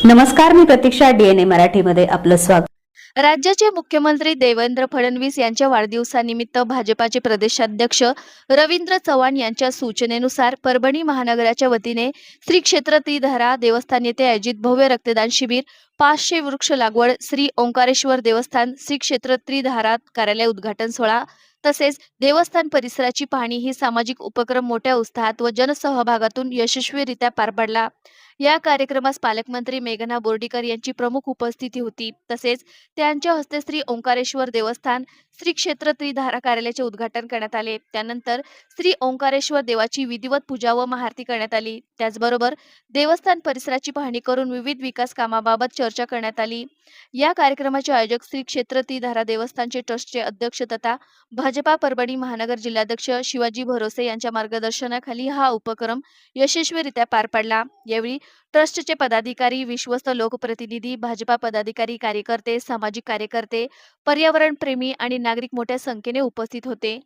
नमस्कार, मी प्रतीक्षा. डीएनए मराठीमध्ये आपलं स्वागत. राज्याचे मुख्यमंत्री देवेंद्र फडणवीस यांच्या वाढदिवसानिमित्त भाजपाचे प्रदेशाध्यक्ष रवींद्र चव्हाण यांच्या सूचनेनुसार परभणी महानगराच्या वतीने श्री क्षेत्र त्रिधारा देवस्थान येथे आयोजित भव्य रक्तदान शिबिर, 500 वृक्ष लागवड, श्री ओंकारेश्वर देवस्थान श्री क्षेत्र त्रिधारा कार्यालय उद्घाटन सोहळा तसेच देवस्थान परिसराची पाहणी ही सामाजिक उपक्रम मोठ्या उत्साहात व जनसहभागातून यशस्वीरित्या पार पडला. या कार्यक्रमास पालकमंत्री मेघना बोर्डीकर यांची प्रमुख उपस्थिती होती. तसेच त्यांच्या हस्ते श्री ओंकारेश्वर देवस्थान श्री क्षेत्र त्रिधारा कार्यालयाचे उद्घाटन करण्यात आले. त्यानंतर श्री ओंकारेश्वर देवाची विधिवत पूजा व महाआरती करण्यात आली. त्याचबरोबर देवस्थान परिसराची पाहणी करून विविध विकास कामाबाबत चर्चा करण्यात आली. या कार्यक्रमाचे आयोजक श्री क्षेत्र त्रिधारा देवस्थानचे ट्रस्टचे अध्यक्ष तथा भाजपा परभणी महानगर जिल्हाध्यक्ष शिवाजी भरोसे यांच्या मार्गदर्शनाखाली हा उपक्रम यशस्वीरित्या पार पडला. यावेळी ट्रस्टचे पदाधिकारी, विश्वस्त लोकप्रतिनिधी, भाजपा पदाधिकारी, कार्यकर्ते, सामाजिक कार्यकर्ते, पर्यावरण प्रेमी आणि नागरिक मोठ्या संख्येने उपस्थित होते.